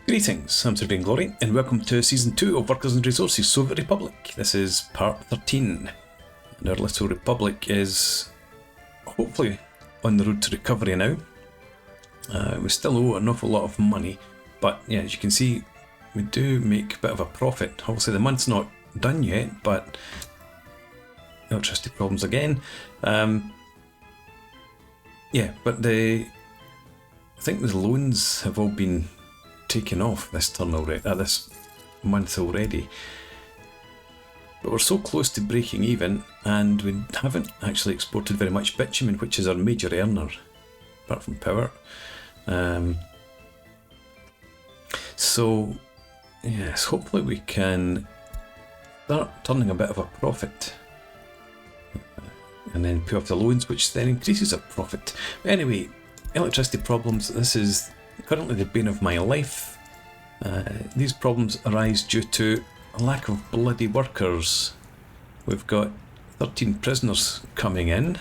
Greetings, I'm Sir Glory, and welcome to Season 2 of Workers and Resources Soviet Republic. This is Part 13, and our little Republic is hopefully on the road to recovery now. We still owe an awful lot of money, but yeah, as you can see, we do make a bit of a profit. Obviously the month's not done yet, but electricity problems again. Yeah, but I think the loans have all been taken off this turn already, this month already. But we're so close to breaking even, and we haven't actually exported very much bitumen, which is our major earner, apart from power. So yes, hopefully we can start turning a bit of a profit, and then pay off the loans, which then increases our profit. But anyway, electricity problems, this is currently the bane of my life. These problems arise due to a lack of bloody workers. We've got 13 prisoners coming in.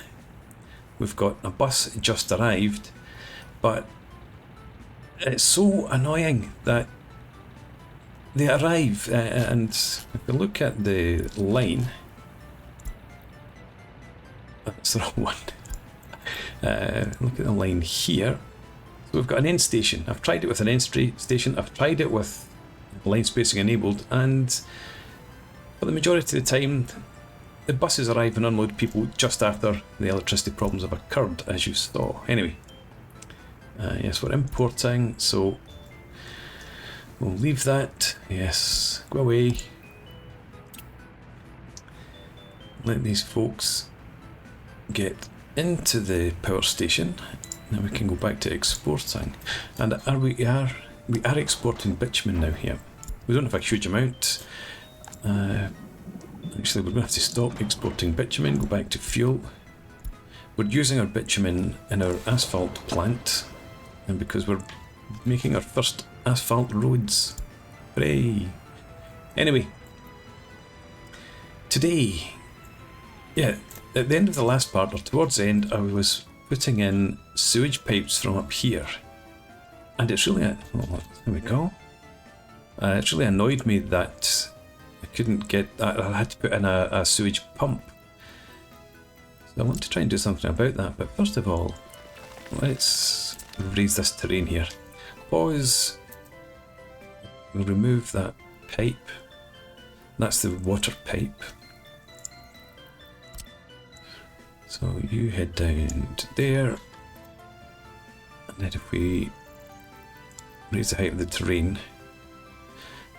We've got a bus just arrived, but it's so annoying that they arrive, and if you look at the line, that's the wrong one. Look at the line here. So we've got an end station. I've tried it with an end station. I've tried it with line spacing enabled, and for the majority of the time, the buses arrive and unload people just after the electricity problems have occurred, as you saw. Anyway, yes, we're importing, so we'll leave that. Yes, go away. Let these folks get into the power station. Now we can go back to exporting, and we are exporting bitumen now here. We don't have a huge amount. Actually, we're going to have to stop exporting bitumen, go back to fuel. We're using our bitumen in our asphalt plant, and because we're making our first asphalt roads. Hooray! Anyway, today, yeah, at the end of the last part, or towards the end, I was putting in sewage pipes from up here, and it's really, there we go. It's really annoyed me that I couldn't get, I had to put in a sewage pump. So I want to try and do something about that, but first of all, let's raise this terrain here. Pause. We'll remove that pipe. That's the water pipe. So you head down to there, and then if we raise the height of the terrain,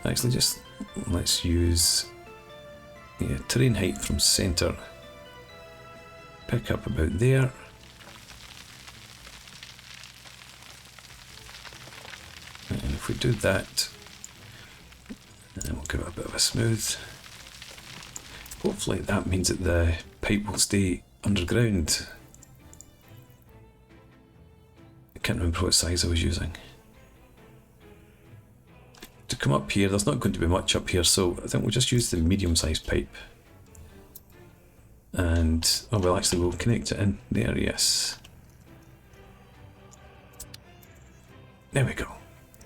actually just let's use terrain height from centre, pick up about there, and if we do that, then we'll give it a bit of a smooth. Hopefully that means that the pipe will stay underground. I can't remember what size I was using. To come up here, there's not going to be much up here, so I think we'll just use the medium-sized pipe. And, oh well, actually we'll connect it in there, yes. There we go.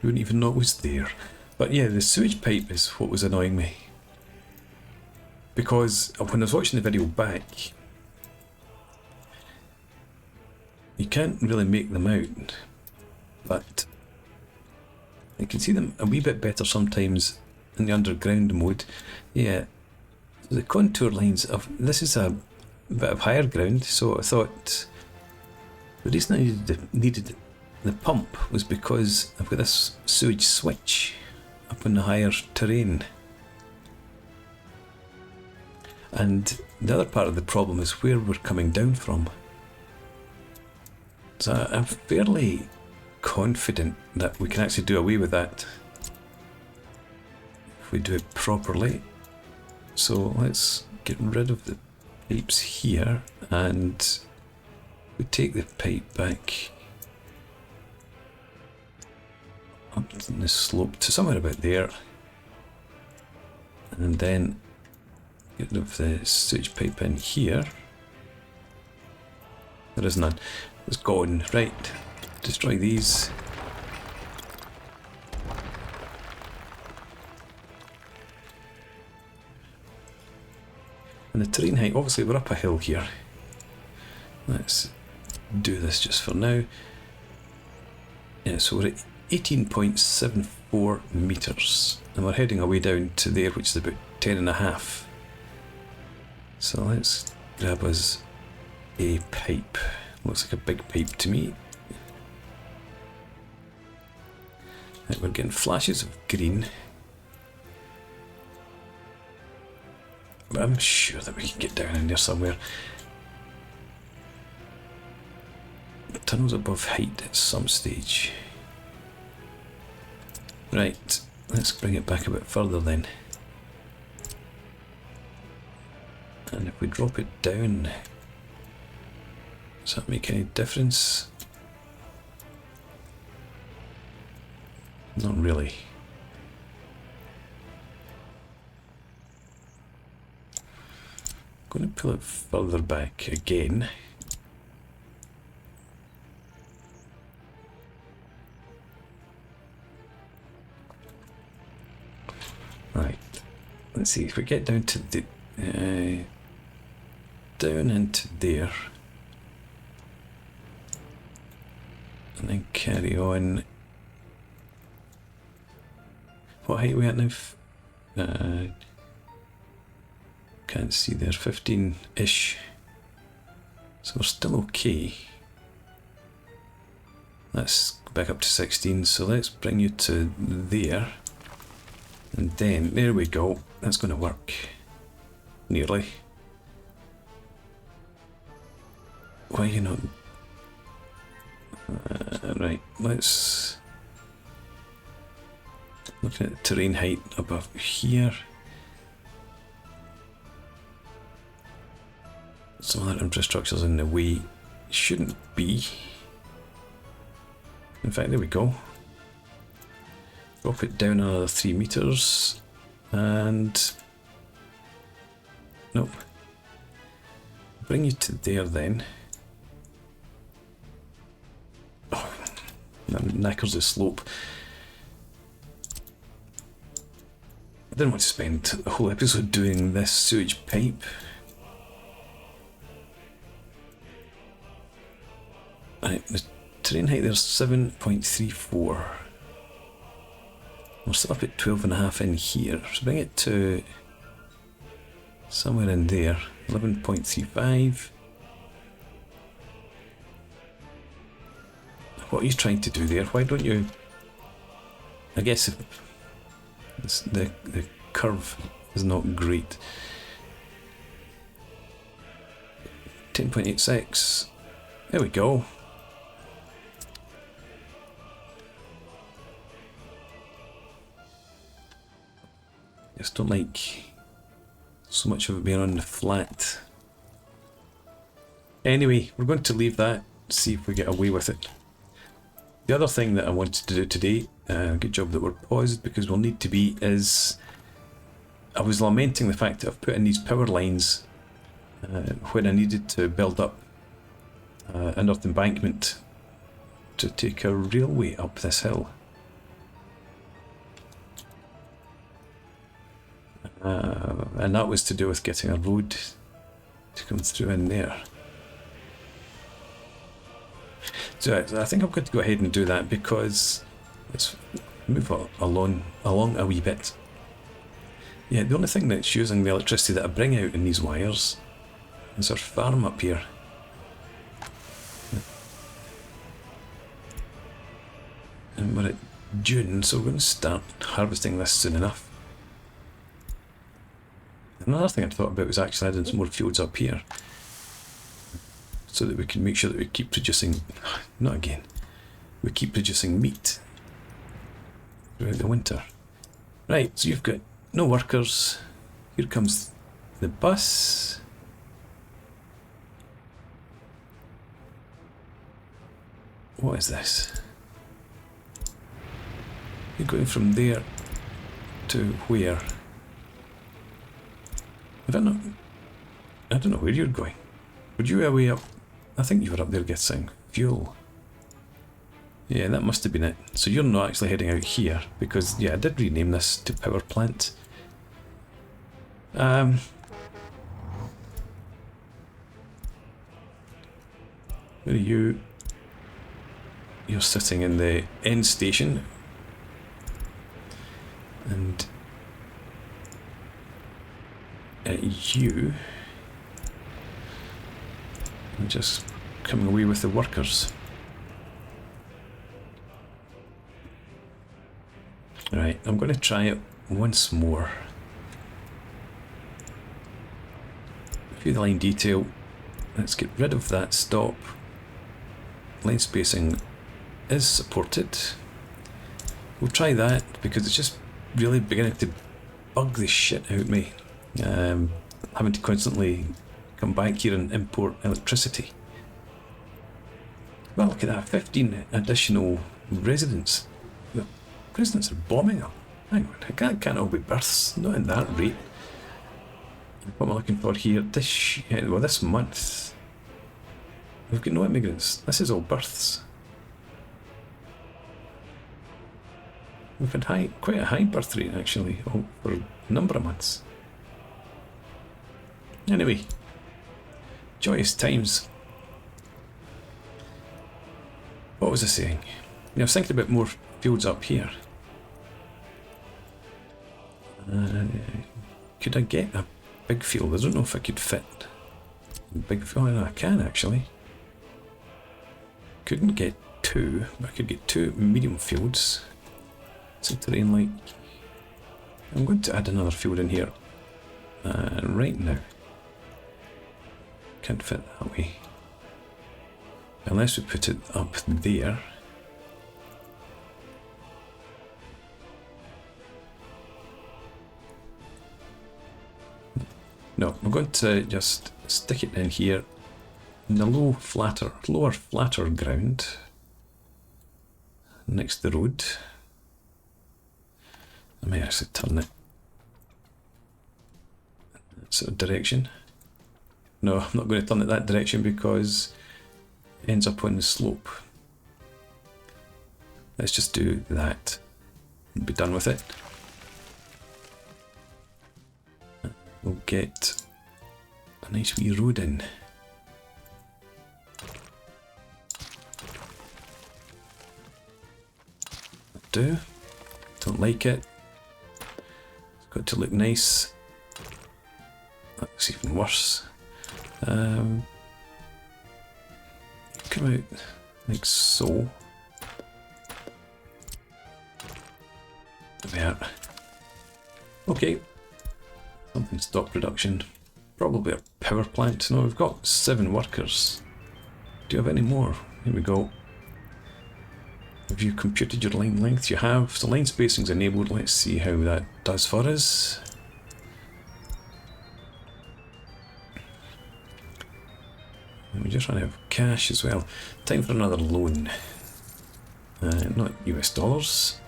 You wouldn't even know it was there. But yeah, the sewage pipe is what was annoying me. Because when I was watching the video back, you can't really make them out, but you can see them a wee bit better sometimes in the underground mode. Yeah, the contour lines of this is a bit of higher ground, so I thought the reason I needed the pump was because I've got this sewage switch up in the higher terrain. And the other part of the problem is where we're coming down from. So I'm fairly confident that we can actually do away with that if we do it properly. So let's get rid of the pipes here, and we take the pipe back up the slope to somewhere about there, and then get rid of the sewage pipe in here. There is none. It's gone. Right. Destroy these. And the terrain height, obviously we're up a hill here. Let's do this just for now. Yeah, so we're at 18.74 metres. And we're heading away down to there, which is about 10.5. So let's grab us a pipe. Looks like a big pipe to me. Right, we're getting flashes of green. But I'm sure that we can get down in there somewhere. Tunnels above height at some stage. Right, let's bring it back a bit further then. And if we drop it down, does that make any difference? Not really. I'm going to pull it further back again. Right, let's see if we get down to the down into there and then carry on. What height are we at now? Can't see there, 15-ish. So we're still okay. Let's go back up to 16, so let's bring you to there. And then, there we go, that's going to work. Nearly. Why are you not... right, let's... Looking at the terrain height above here. Some other infrastructure's in the way. Shouldn't be. In fact, there we go. Drop it down another 3 meters. And... nope. Bring you to there then. Oh, that knackers the slope. I didn't want to spend the whole episode doing this sewage pipe. Right, the terrain height there's 7.34. We're still up at 12.5 in here, so bring it to somewhere in there, 11.35. What are you trying to do there? Why don't you... I guess if the curve is not great. 10.86. There we go. Just don't like so much of it being on the flat. Anyway, we're going to leave that, see if we get away with it. The other thing that I wanted to do today, good job that we're paused because we'll need to be, is I was lamenting the fact that I've put in these power lines when I needed to build up an earth embankment to take a railway up this hill. And that was to do with getting a road to come through in there. So I think I'm going to go ahead and do that because let's move along a wee bit. Yeah, the only thing that's using the electricity that I bring out in these wires is our farm up here. And we're at June, so we're going to start harvesting this soon enough. Another thing I thought about was actually adding some more fields up here, so that we can make sure that we keep producing, not again, we keep producing meat throughout the winter. Right, so you've got no workers, here comes the bus. What is this? You're going from there to where? I don't know where you're going. Would you way up? I think you were up there getting fuel. Yeah, that must have been it. So you're not actually heading out here, because yeah, I did rename this to power plant. Where are you? You're sitting in the end station. And you are just coming away with the workers. Right, I'm going to try it once more. View the line detail. Let's get rid of that stop. Line spacing is supported. We'll try that because it's just really beginning to bug the shit out of me. Having to constantly come back here and import electricity. Well, look at that, 15 additional residents. The residents are bombing up. Hang on, it can't all be births, not in that rate. What am I looking for here? This month, we've got no immigrants. This is all births. We've had quite a high birth rate actually for a number of months. Anyway, joyous times. What was I saying? I was thinking about more fields up here. Could I get a big field? I don't know if I could fit a big field. Oh, no, I can actually. Couldn't get two, but I could get two medium fields. What's the terrain like? I'm going to add another field in here right now. Can't fit that way. Unless we put it up there. No, I'm going to just stick it in here in the lower, flatter ground next to the road. I may actually turn it that sort of direction. No, I'm not going to turn it that direction because it ends up on the slope. Let's just do that and be done with it. We'll get a nice wee road in. Don't like it. It's got to look nice. That looks even worse. Come out like so. There. Okay. Something stop production. Probably a power plant. No, we've got 7 workers. Do you have any more? Here we go. Have you computed your line length? You have. So line spacing's enabled. Let's see how that does for us. And we just run out of cash as well. Time for another loan. Not US dollars.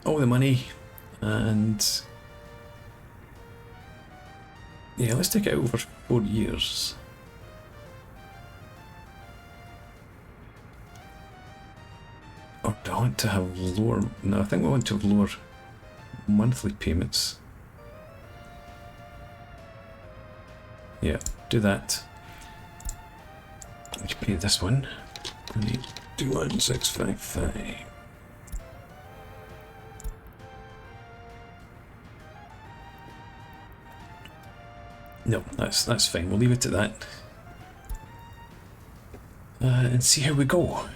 All the money. And yeah, let's take it out over 4 years. Or do I want to have lower? No, I think we want to have lower monthly payments. Yeah, do that. We pay this one. 21655. No, that's fine. We'll leave it at that. And see how we go.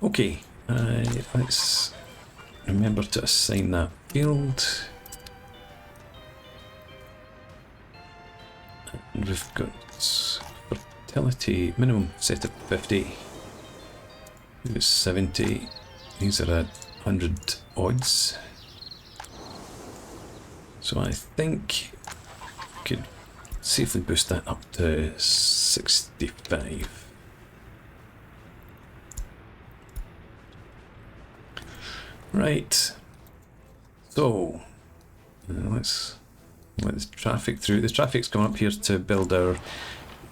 Okay, let's remember to assign that field. And we've got fertility minimum set at 50. It's 70. These are at 100 odds. So I think we could safely boost that up to 65. Right, so let's let the traffic through. The traffic's come up here to build our.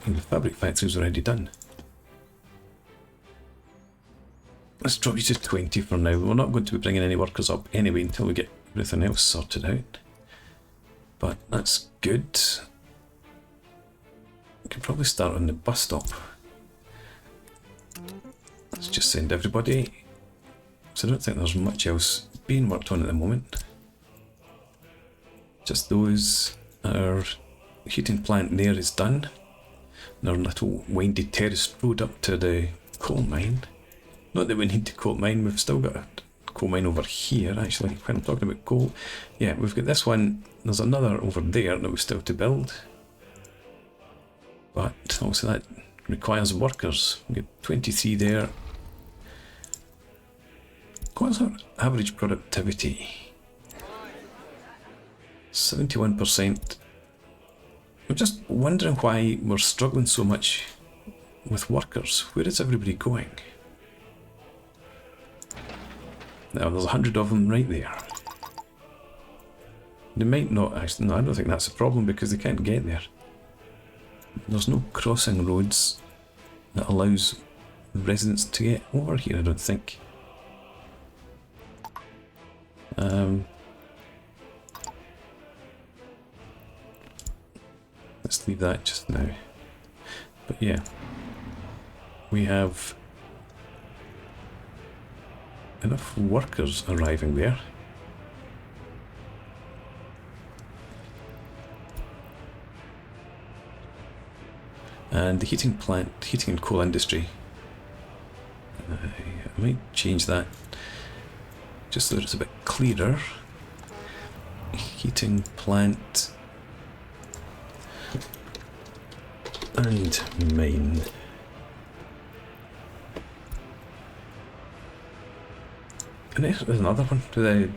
The fabric factory's already done. Let's drop you to 20 for now. We're not going to be bringing any workers up anyway until we get everything else sorted out. But that's good. could probably start on the bus stop. Let's just send everybody. So I don't think there's much else being worked on at the moment. Just those. Our heating plant there is done. And our little windy terrace road up to the coal mine. Not that we need to coal mine, we've still got a coal mine over here actually. When I'm talking about coal, yeah, we've got this one. There's another over there that we still have to build. But also that requires workers. We get 23 there. What's our average productivity? 71%. I'm just wondering why we're struggling so much with workers. Where is everybody going? Now there's 100 of them right there. They might not actually, no, I don't think that's a problem because they can't get there. There's no crossing roads that allows residents to get over here, I don't think. Let's leave that just now. But yeah, we have enough workers arriving there. And the heating plant, heating and coal industry, I might change that just so that it's a bit clearer. Heating plant and mine. And there's another one to the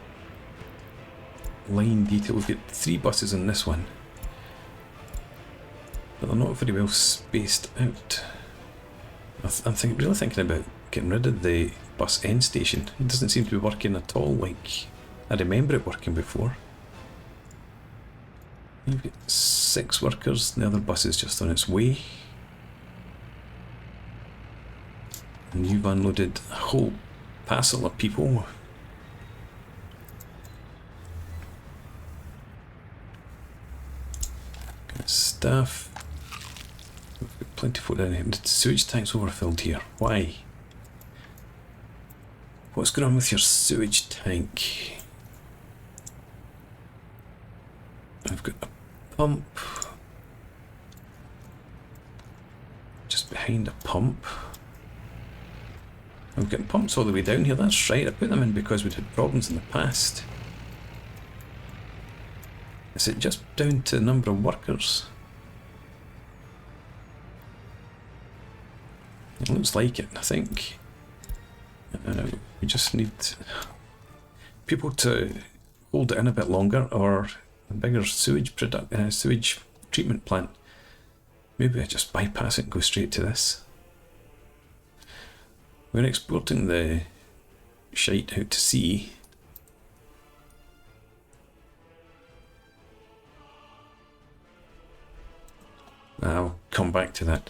line detail. We've got 3 buses in this one, but they're not very well spaced out. I'm really thinking about getting rid of the bus end station. It doesn't seem to be working at all like I remember it working before. We've got 6 workers, the other bus is just on its way. And you've unloaded a whole parcel of people. Got staff. We've got plentiful down here. The sewage tank's overfilled here. Why? What's going on with your sewage tank? I've got a pump just behind a pump. I've got pumps all the way down here. That's right, I put them in because we'd had problems in the past. Is it just down to the number of workers? It looks like it, I think. We just need people to hold it in a bit longer, or a bigger sewage treatment plant. Maybe I just bypass it and go straight to this. We're exporting the shite out to sea. I'll come back to that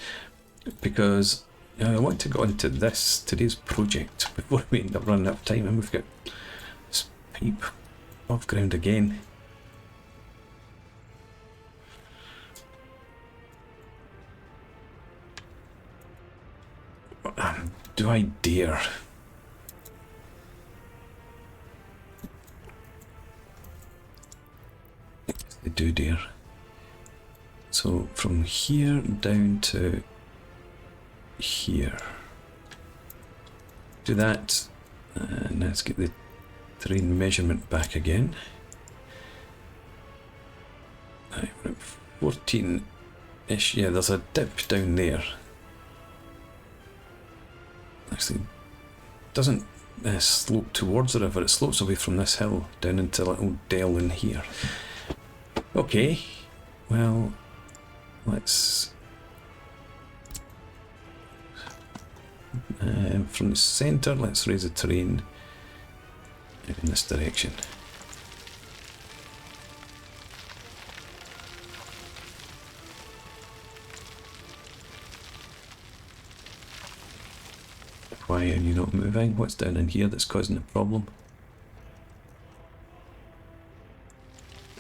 because I want to go into today's project before we end up running out of time, and we've got this pipe above ground again. Do I dare? I do dare. So from here down to here. Do that, and let's get the terrain measurement back again. Right, we're at 14-ish. Yeah, there's a dip down there. Actually, doesn't slope towards the river, it slopes away from this hill down into a little dell in here. Okay, well, let's from the centre, let's raise the terrain in this direction. Why are you not moving? What's down in here that's causing the problem?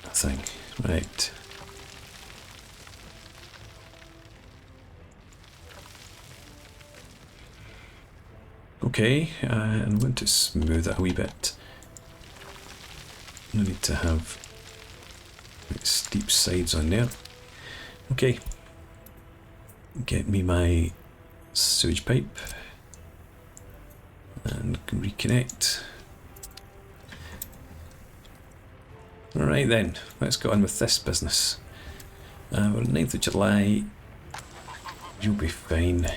Nothing. Right. Okay, I'm going to smooth it a wee bit. No need to have steep sides on there. Okay, get me my sewage pipe and reconnect. Alright then, let's go on with this business. We're 9th of July, you'll be fine,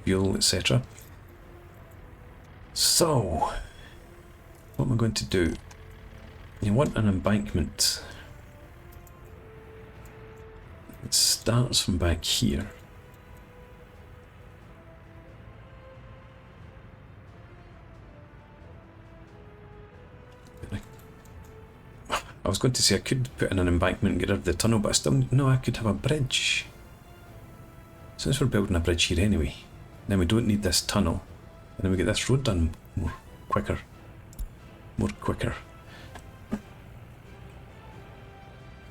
fuel, etc. So, what am I going to do? You want an embankment. It starts from back here. I was going to say I could put in an embankment and get rid of the tunnel, but I still know I could have a bridge. Since we're building a bridge here anyway, then we don't need this tunnel, and then we get this road done more quicker.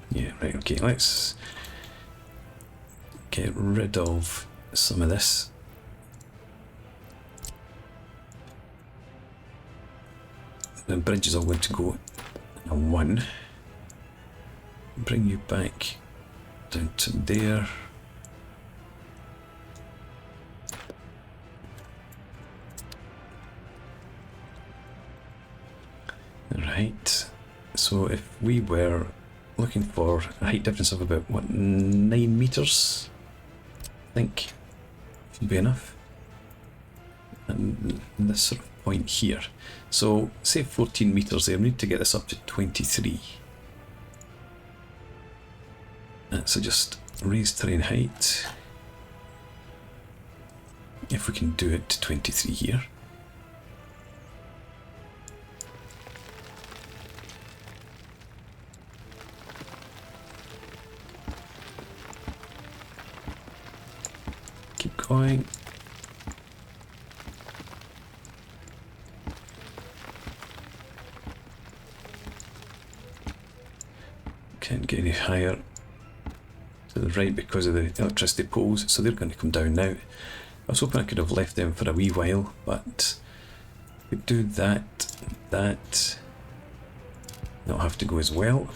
Yeah, right, okay, let's get rid of some of this. The bridge is all going to go in a 1. Bring you back down to there. Right, so if we were looking for a height difference of about, what, 9 meters, I think should be enough. And this sort of point here. So, say 14 meters there, we need to get this up to 23. So just raise terrain height. If we can do it to 23 here. Keep going. Can't get any higher to the right because of the electricity poles, so they're going to come down now. I was hoping I could have left them for a wee while, but we do that, that'll have to go as well.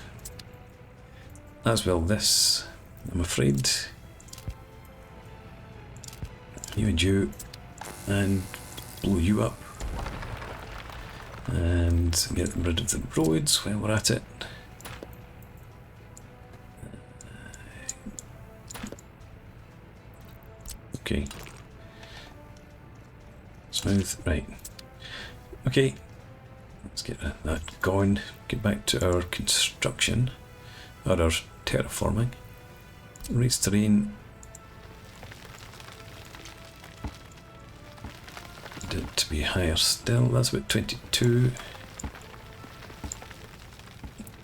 As well this, I'm afraid. You and you, and blow you up. And get rid of the roads while we're at it. Okay. Smooth, right. Okay, let's get that going. Get back to our construction, or our terraforming. Raise terrain. Need it to be higher still. That's about 22.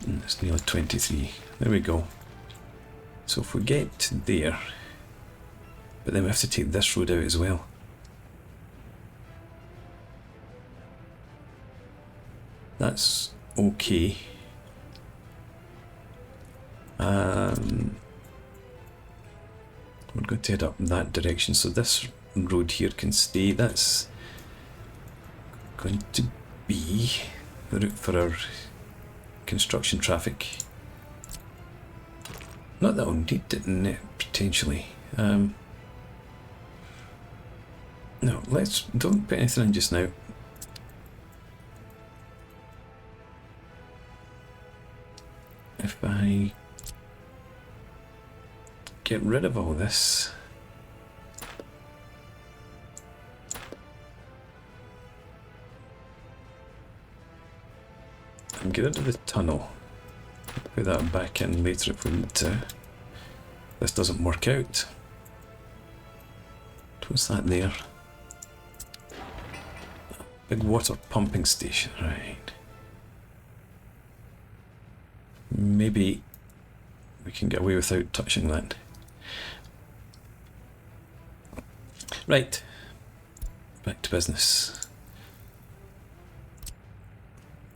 And it's nearly 23. There we go. So if we get to there, but then we have to take this road out as well. That's okay. We're going to head up in that direction, so this road here can stay. That's going to be the route for our construction traffic. Not that I'll need it potentially. No, don't put anything in just now. If I get rid of all this, and get rid of the tunnel, put that back in later if we need to. This doesn't work out. What's that there? Big water pumping station, right. Maybe we can get away without touching that. Right, back to business.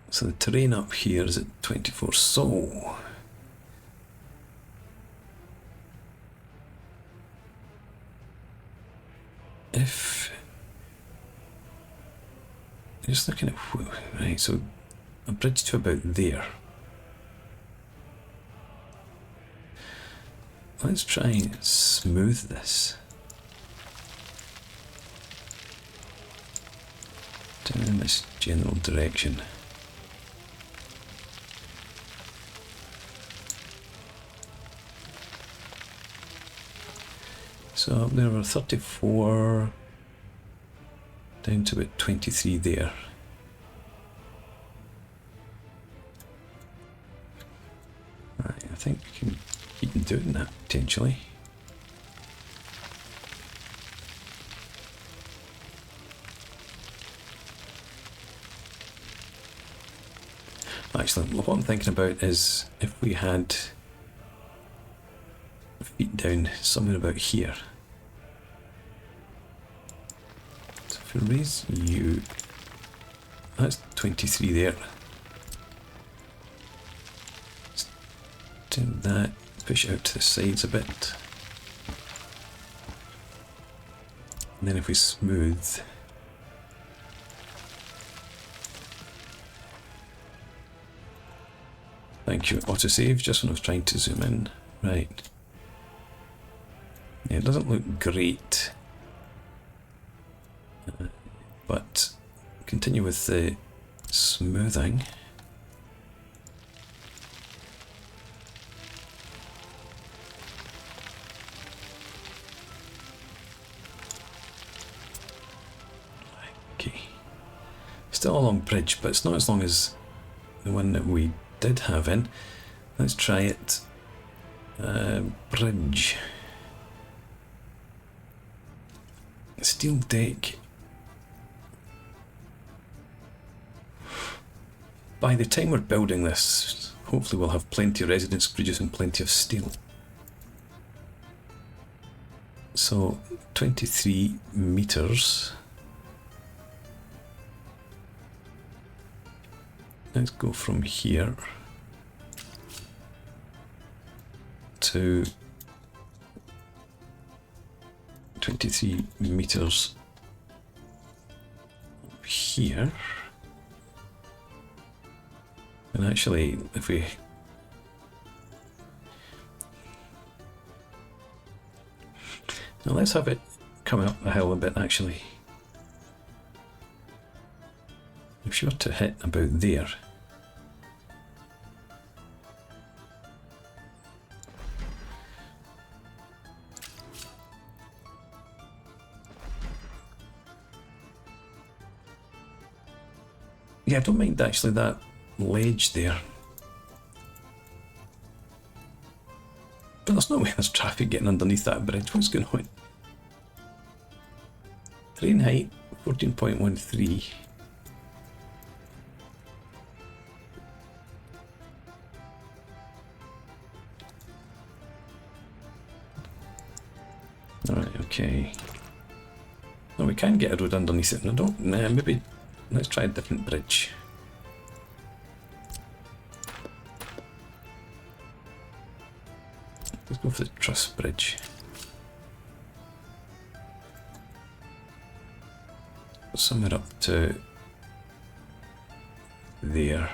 So the terrain up here is at 24, so if Just looking at, right, so a bridge to about there. Let's try and smooth this. Down in this general direction. So up there we're 34, down to about 23 there. Right, I think we can keep doing that potentially. Actually, what I'm thinking about is if we had feet down somewhere about here. So if we raise you, that's 23 there. Let's do that, push it out to the sides a bit. And then if we smooth, thank you, autosave, just when I was trying to zoom in. Right. Yeah, it doesn't look great. But continue with the smoothing. Okay. Still a long bridge, but it's not as long as the one that we did have in. Let's try it. Bridge. Steel deck. By the time we're building this, hopefully we'll have plenty of residents producing plenty of steel. So 23 meters. Let's go from here to 23 meters here. And actually, if we now let's have it come up the hill a bit actually. I'm sure to hit about there. Yeah, I don't mind actually that ledge there. But there's no way there's traffic getting underneath that bridge. What's going on? Terrain height 14.13. Alright, okay. No, we can get a road underneath it. No, don't. Nah, maybe let's try a different bridge. Let's go for the truss bridge. Somewhere up to there.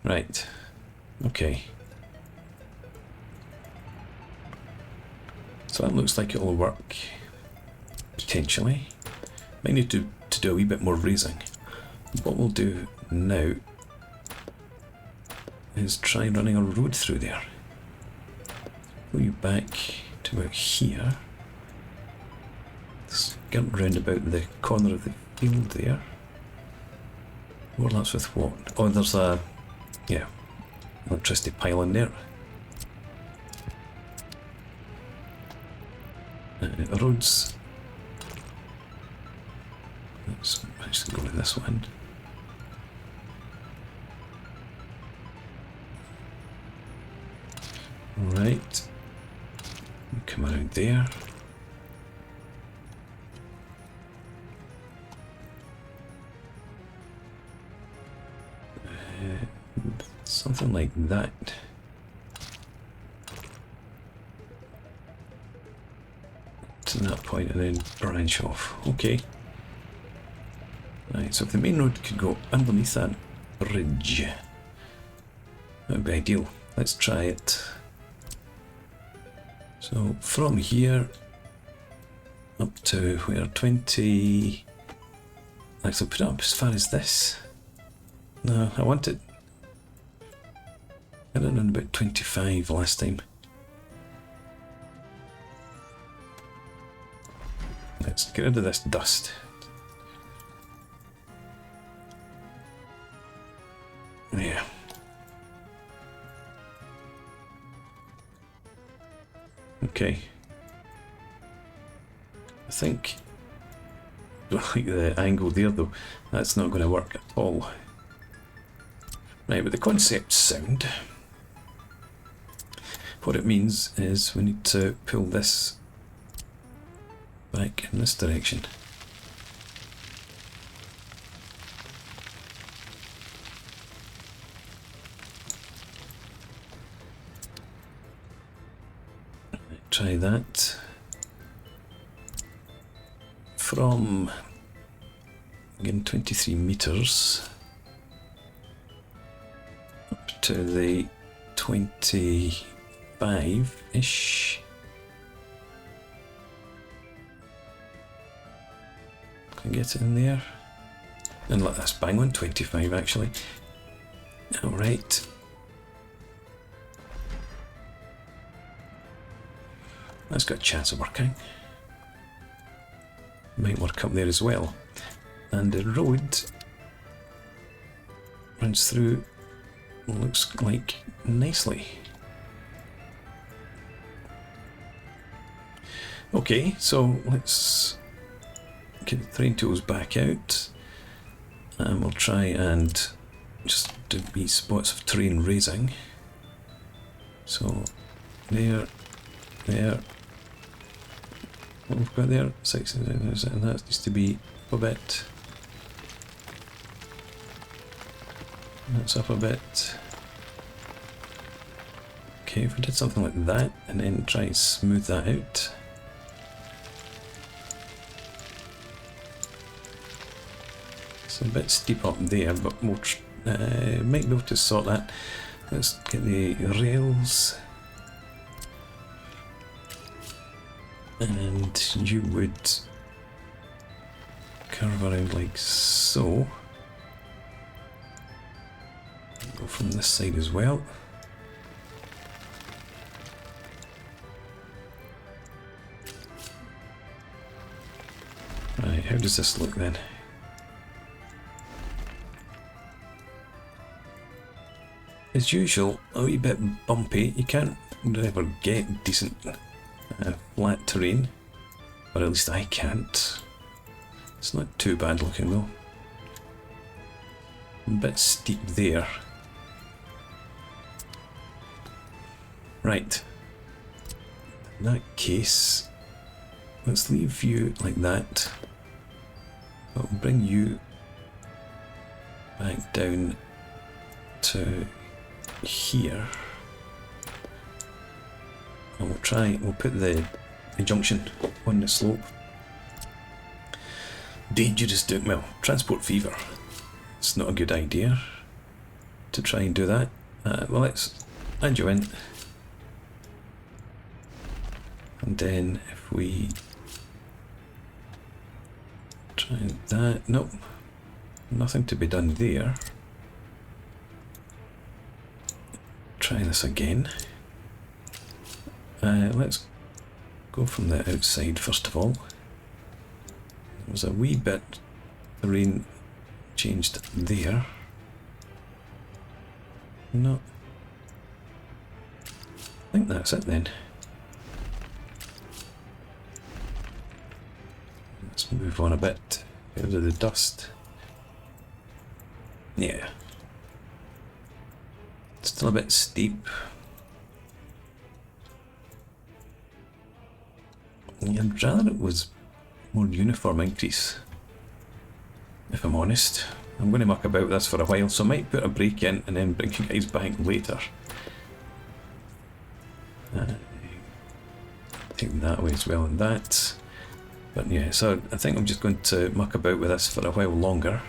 Right. Okay. So that looks like it'll work. Potentially. Might need to do a wee bit more raising. What we'll do now is try running a road through there. Pull you back to about here. Skirt round about the corner of the field there. Overlaps with what? Oh, there's a, yeah, electricity pylon there. Roads. Let's actually go to this one. Right. Come around there. Something like that. to that point and then branch off. Okay. Right, so if the main road could go underneath that bridge, that would be ideal. Let's try it. So from here up to where 20... Actually put it up as far as this. No, I want it... I did about 25 last time. Let's get rid of this dust. Yeah. Okay. I think... I don't like the angle there though. That's not going to work at all. Right, but the concept's sound. What it means is we need to pull this back in this direction. Try that. From, again, 23 meters up to the 25-ish. Can I get it in there? And let this bang on 25 actually. Alright. That's got a chance of working. Might work up there as well. And the road runs through, looks like nicely. Okay, so let's get the terrain tools back out and we'll try and just do these spots of terrain raising. So there, there. What we've got there, 6, and that needs to be up a bit. That's up a bit. Okay, if we did something like that and then try and smooth that out. It's a bit steep up there, but we'll might be able to sort that. Let's get the rails. And you would curve around like so. Go from this side as well. Right, how does this look then? As usual, a wee bit bumpy. You can't ever get decent flat terrain, or at least I can't. It's not too bad looking though. A bit steep there. Right. In that case, let's leave you like that. But we'll bring you back down to here. And we'll put the junction on the slope. Dangerous doing, well, transport fever. It's not a good idea to try and do that. Well, let's add you in. And then if we try that, nope, nothing to be done there. Try this again. Let's go from the outside first of all. There's a wee bit terrain changed there. No. I think that's it then. Let's move on a bit. Get rid of the dust. Yeah. Still a bit steep. I'd rather it was more uniform increase, if I'm honest. I'm going to muck about this for a while, so I might put a break in and then bring you guys back later. take that away as well and that. But yeah, so I think I'm just going to muck about with this for a while longer.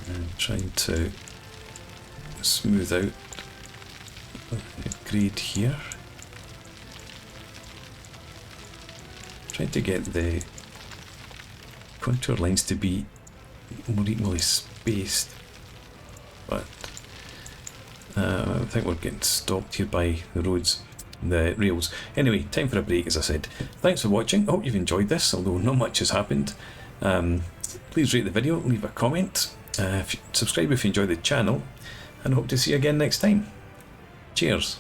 And trying to smooth out the grade here. Trying to get the contour lines to be more equally spaced, but I think we're getting stopped here by the roads, the rails. Anyway, time for a break, as I said. Thanks for watching. I hope you've enjoyed this, although not much has happened. Please rate the video, leave a comment, subscribe if you enjoy the channel, and I hope to see you again next time. Cheers.